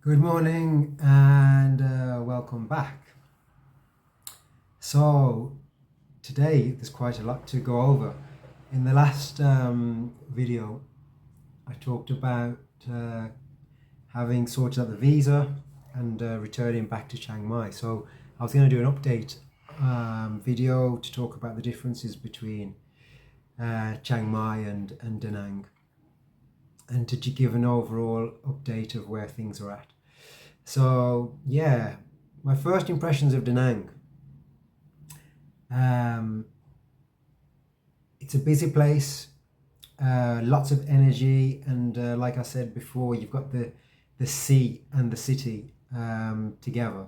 Good morning and welcome back. So, today there's quite a lot to go over. In the last video, I talked about having sorted out the visa and returning back to Chiang Mai. So, I was going to do an update video to talk about the differences between Chiang Mai and Da Nang and to give an overall update of where things are at. So, yeah, my first impressions of Da Nang. Um, it's a busy place, lots of energy, and like I said before, you've got the sea and the city together,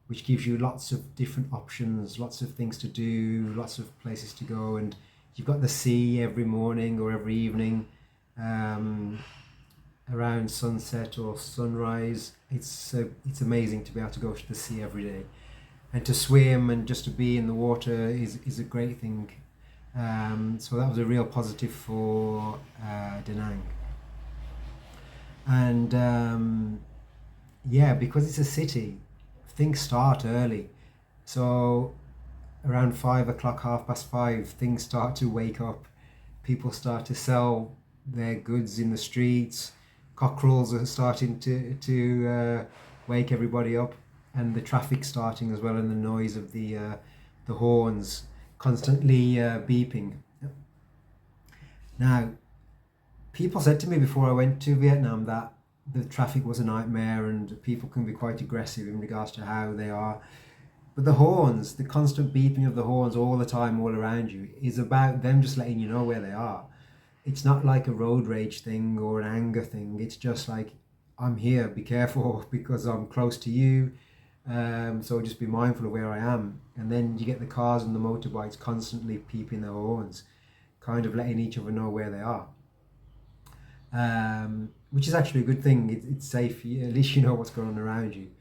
which gives you lots of different options, lots of things to do, lots of places to go, and you've got the sea every morning or every evening. Um, Around sunset or sunrise, it's amazing to be able to go to the sea every day and to swim and just to be in the water is a great thing. So that was a real positive for Da Nang. And yeah, because it's a city, things start early. So around 5 o'clock, 5:30, things start to wake up. People start to sell their goods in the streets. Cockerels are starting to wake everybody up, and the traffic starting as well, and the noise of the horns constantly beeping. Now, people said to me before I went to Vietnam that the traffic was a nightmare and people can be quite aggressive in regards to how they are. But the horns, the constant beeping of the horns all the time, all around you, is about them just letting you know where they are. It's not like a road rage thing or an anger thing. It's just like, I'm here, be careful because I'm close to you. So just be mindful of where I am. And then you get the cars and the motorbikes constantly peeping their horns, kind of letting each other know where they are. Which is actually a good thing. It's safe. At least you know what's going on around you.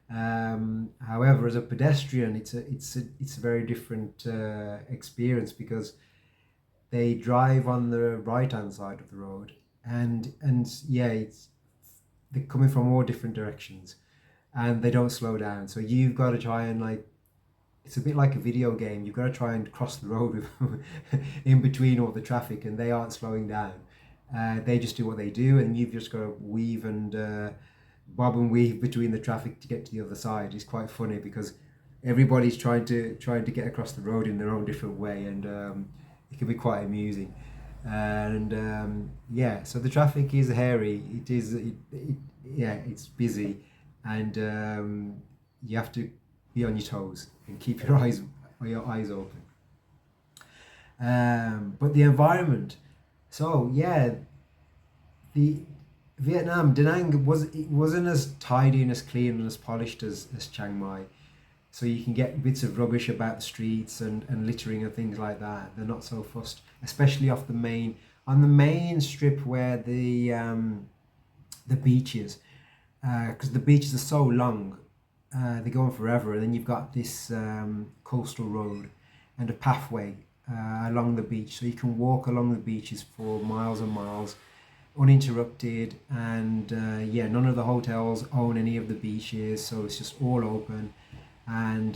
However, as a pedestrian, it's a very different experience because they drive on the right hand side of the road, and yeah, they're coming from all different directions, and they don't slow down. So you've got to try and like, it's a bit like a video game. You've got to try and cross the road with in between all the traffic, and they aren't slowing down. They just do what they do, and you've just got to weave and bob and weave between the traffic to get to the other side. It's quite funny because everybody's trying to get across the road in their own different way, and it can be quite amusing. And yeah, so the traffic is hairy. Yeah, it's busy, and you have to be on your toes and keep your eyes open. But the environment. So yeah, the Vietnam, Da Nang wasn't as tidy and as clean and as polished as Chiang Mai. So you can get bits of rubbish about the streets and littering and things like that. They're not so fussed, especially off on the main strip where the beach is, because the beaches are so long, they go on forever, and then you've got this coastal road and a pathway along the beach, so you can walk along the beaches for miles and miles uninterrupted. And yeah, none of the hotels own any of the beaches, so it's just all open. And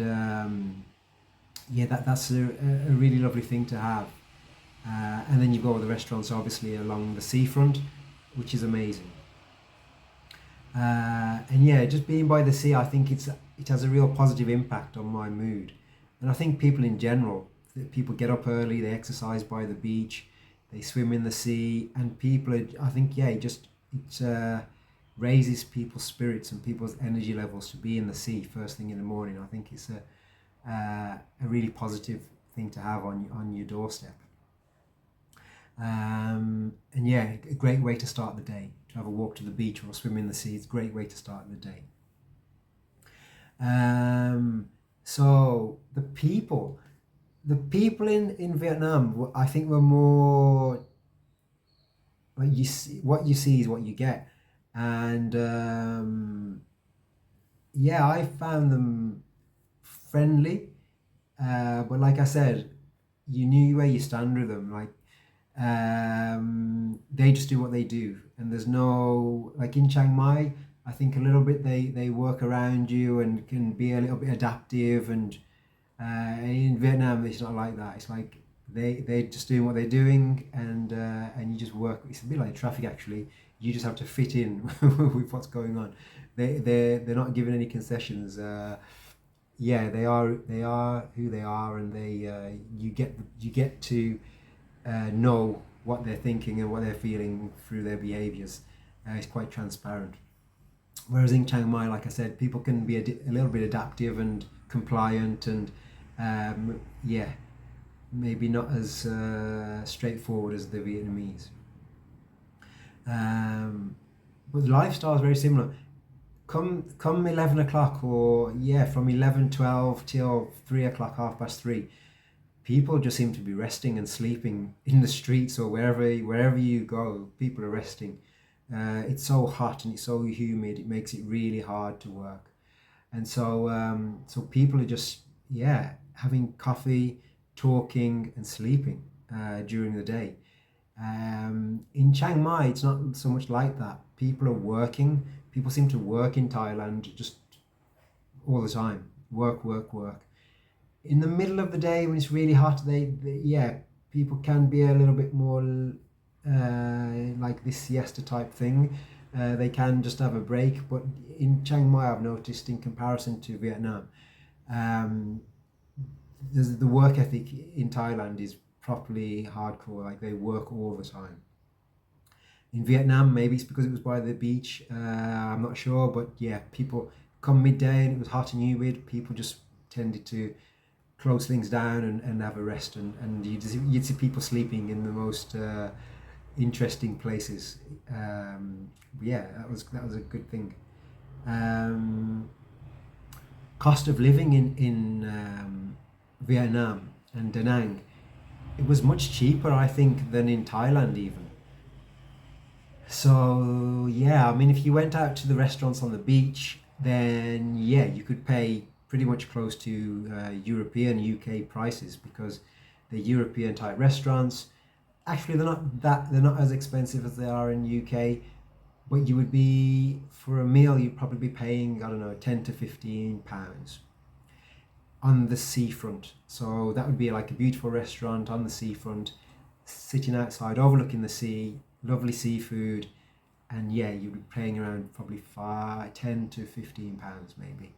yeah, that's a really lovely thing to have. And then you've got all the restaurants obviously along the seafront, which is amazing. And yeah, just being by the sea, I think it has a real positive impact on my mood. And I think people in general, people get up early, they exercise by the beach, they swim in the sea, and I think, yeah, it raises people's spirits and people's energy levels to be in the sea first thing in the morning. I think it's a really positive thing to have on your doorstep. And yeah, a great way to start the day. To have a walk to the beach or swim in the sea, it's a great way to start the day. So the people in Vietnam, I think were more like, you see what you see is what you get, and yeah, I found them friendly, but like I said, you knew where you stand with them. Like, they just do what they do, and there's no, like in Chiang Mai, I think a little bit they work around you and can be a little bit adaptive. And in Vietnam, it's not like that. It's like they're just doing what they're doing, and you just work. It's a bit like traffic actually. You just have to fit in with what's going on. They're not given any concessions. Yeah, they are who they are, and they you get to know what they're thinking and what they're feeling through their behaviors. It's quite transparent. Whereas in Chiang Mai, like I said, people can be a little bit adaptive and compliant, and yeah, maybe not as straightforward as the Vietnamese. But the lifestyle is very similar. Come 11 o'clock, or yeah, from 11, 12 till 3 o'clock, half past three, people just seem to be resting and sleeping in the streets, or wherever you go, people are resting. It's so hot and it's so humid, it makes it really hard to work. And so people are just, yeah, having coffee, talking and sleeping during the day. In Chiang Mai, it's not so much like that. People are working. People seem to work in Thailand just all the time. Work, work, work. In the middle of the day when it's really hot, yeah, people can be a little bit more like this siesta type thing. They can just have a break. But in Chiang Mai, I've noticed in comparison to Vietnam, um, the work ethic in Thailand is properly hardcore. Like they work all the time. In Vietnam, maybe it's because it was by the beach. I'm not sure, but yeah, people come midday and it was hot and humid. People just tended to close things down and have a rest, and you'd see people sleeping in the most interesting places. Yeah, that was a good thing. Um, Cost of living in Vietnam and Da Nang, it was much cheaper, I think, than in Thailand even. So yeah, I mean, if you went out to the restaurants on the beach, then yeah, you could pay pretty much close to European UK prices, because the European type restaurants, actually they're not as expensive as they are in UK, but you would be, for a meal you'd probably be paying, I don't know, £10 to £15 on the seafront. So that would be like a beautiful restaurant on the seafront, sitting outside overlooking the sea, lovely seafood, and yeah, you'd be paying around probably £10 to £15 maybe.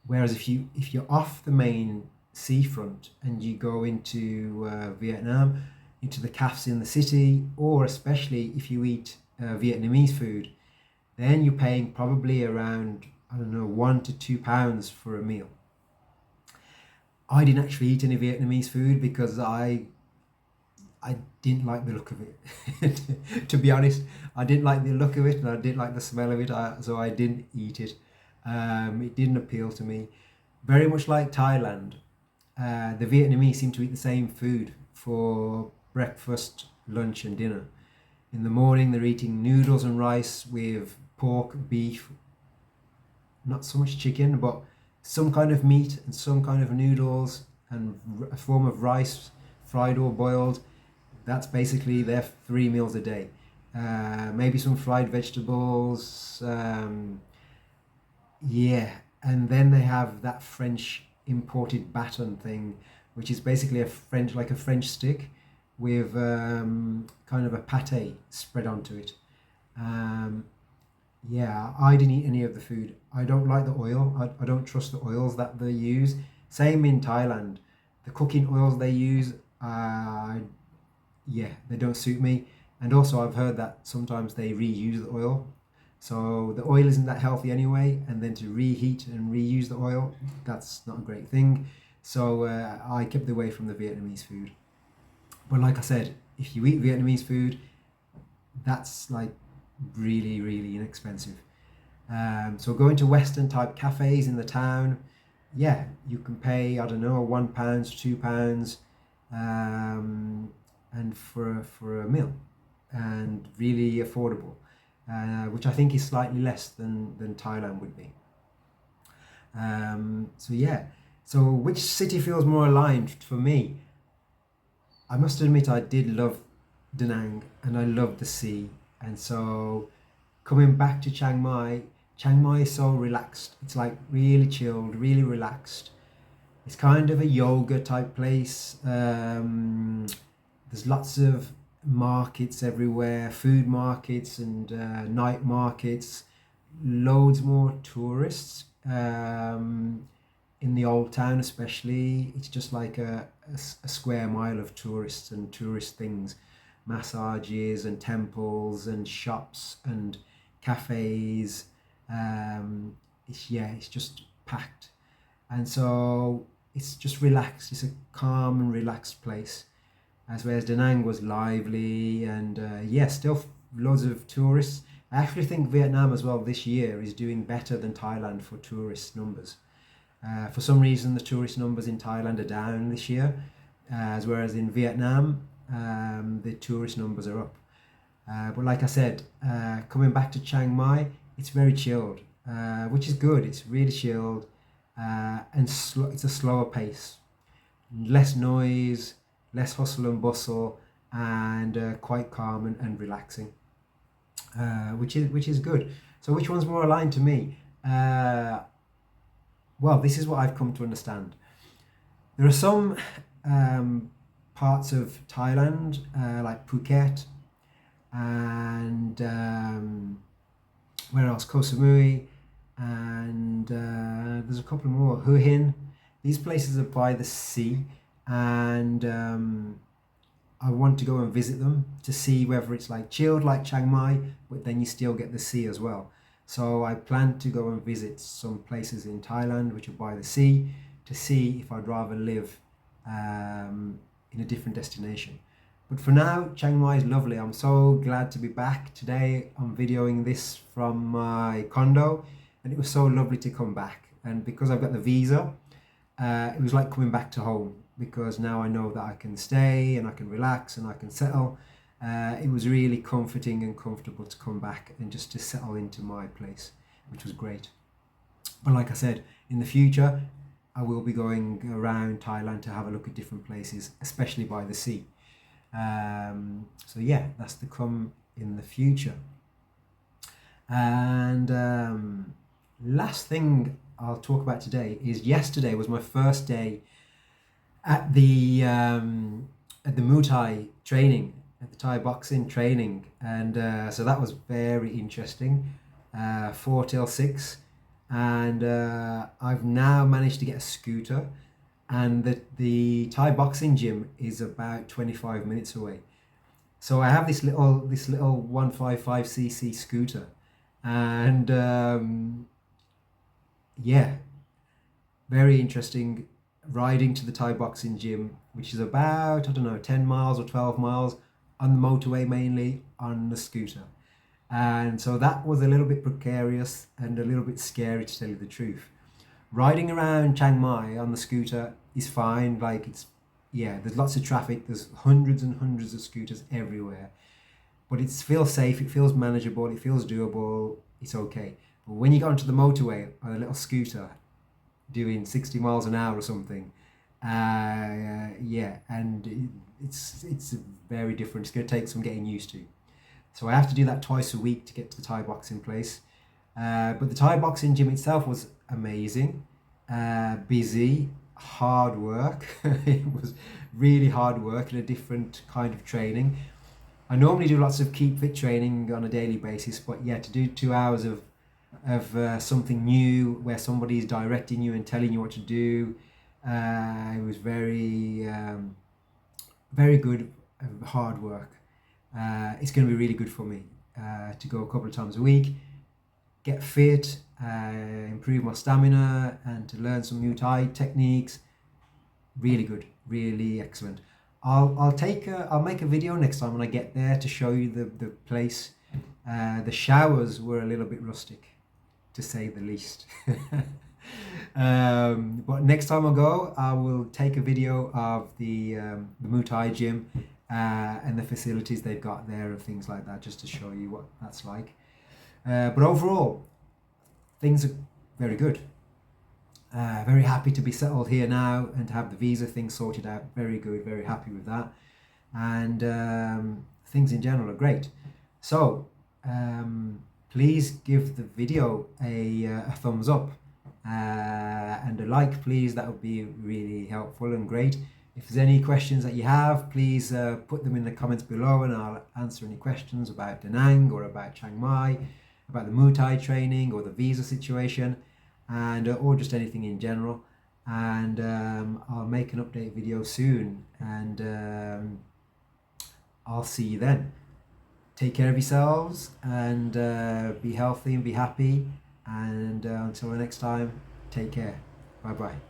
Whereas if you're off the main seafront and you go into Vietnam, into the cafes in the city, or especially if you eat Vietnamese food, then you're paying probably around, I don't know, £1 to £2 for a meal. I didn't actually eat any Vietnamese food because I didn't like the look of it. To be honest, I didn't like the look of it and I didn't like the smell of it, so I didn't eat it. It didn't appeal to me. Very much like Thailand, the Vietnamese seem to eat the same food for breakfast, lunch, and dinner. In the morning, they're eating noodles and rice with pork, beef, not so much chicken, but some kind of meat and some kind of noodles and a form of rice, fried or boiled. That's basically their 3 meals a day. Maybe some fried vegetables. Yeah, and then they have that French imported baton thing, which is basically like a French stick with kind of a pate spread onto it. Um, yeah, I didn't eat any of the food. I don't like the oil. I don't trust the oils that they use. Same in Thailand. The cooking oils they use, yeah, they don't suit me. And also, I've heard that sometimes they reuse the oil. So the oil isn't that healthy anyway, and then to reheat and reuse the oil, that's not a great thing. So I kept away from the Vietnamese food. But like I said, if you eat Vietnamese food, that's like really, really inexpensive. So going to Western type cafes in the town, yeah, you can pay, I don't know, £1 to £2, and for a meal, and really affordable, which I think is slightly less than Thailand would be. So yeah, so which city feels more aligned for me? I must admit I did love Da Nang and I loved the sea, and so coming back to Chiang Mai, Chiang Mai is so relaxed. It's like really chilled, really relaxed. It's kind of a yoga type place. There's lots of markets everywhere, food markets and night markets. Loads more tourists in the old town, especially. It's just like a square mile of tourists and tourist things, massages and temples and shops and cafes. It's just packed, and so it's just relaxed. It's a calm and relaxed place. As whereas Da Nang was lively and still loads of tourists. I actually think Vietnam as well this year is doing better than Thailand for tourist numbers. For some reason, the tourist numbers in Thailand are down this year, whereas in Vietnam, the tourist numbers are up. But like I said, coming back to Chiang Mai, it's very chilled, which is good. It's really chilled and it's a slower pace, less noise, less hustle and bustle, and quite calm and relaxing, which is good. So which one's more aligned to me? Well, this is what I've come to understand. There are some parts of Thailand, like Phuket, and where else? Koh Samui, and there's a couple more. Hue Hin. These places are by the sea, and I want to go and visit them to see whether it's like chilled like Chiang Mai, but then you still get the sea as well. So I plan to go and visit some places in Thailand which are by the sea to see if I'd rather live in a different destination. But for now, Chiang Mai is lovely. I'm so glad to be back. Today I'm videoing this from my condo, and it was so lovely to come back. And because I've got the visa, it was like coming back to home, because now I know that I can stay and I can relax and I can settle. It was really comforting and comfortable to come back and just to settle into my place, which was great. But like I said, in the future, I will be going around Thailand to have a look at different places, especially by the sea. So yeah, that's to come in the future. And last thing I'll talk about today is yesterday was my first day at the Muay Thai training, at the Thai boxing training, and so that was very interesting. 4 till 6, and I've now managed to get a scooter, and the Thai boxing gym is about 25 minutes away. So I have this little 155cc scooter, and very interesting riding to the Thai boxing gym, which is about, I don't know, 10 miles or 12 miles on the motorway, mainly on the scooter. And so that was a little bit precarious and a little bit scary, to tell you the truth. Riding around Chiang Mai on the scooter is fine. Like there's lots of traffic. There's hundreds and hundreds of scooters everywhere. But it feels safe, it feels manageable, it feels doable, it's okay. But when you get onto the motorway on a little scooter, doing 60 miles an hour or something, and it's very different. It's going to take some getting used to. So I have to do that twice a week to get to the Thai boxing place. But the Thai boxing gym itself was amazing, busy, hard work. It was really hard work and a different kind of training. I normally do lots of keep fit training on a daily basis, but to do 2 hours of something new where somebody's directing you and telling you what to do, it was very good, hard work. It's going to be really good for me to go a couple of times a week, get fit, improve my stamina, and to learn some Muay Thai techniques. Really good, really excellent. I'll make a video next time when I get there to show you the place. The showers were a little bit rustic, to say the least. But next time I go, I will take a video of the Muay Thai gym and the facilities they've got there and things like that, just to show you what that's like. But overall, things are very good. Very happy to be settled here now and to have the visa thing sorted out. Very good, very happy with that. And things in general are great. So, please give the video a thumbs up and a like, please. That would be really helpful and great. If there's any questions that you have, please put them in the comments below, and I'll answer any questions about Da Nang or about Chiang Mai, about the Muay Thai training or the visa situation, and or just anything in general. And I'll make an update video soon, and I'll see you then. Take care of yourselves, and be healthy and be happy. And until the next time, take care. Bye bye.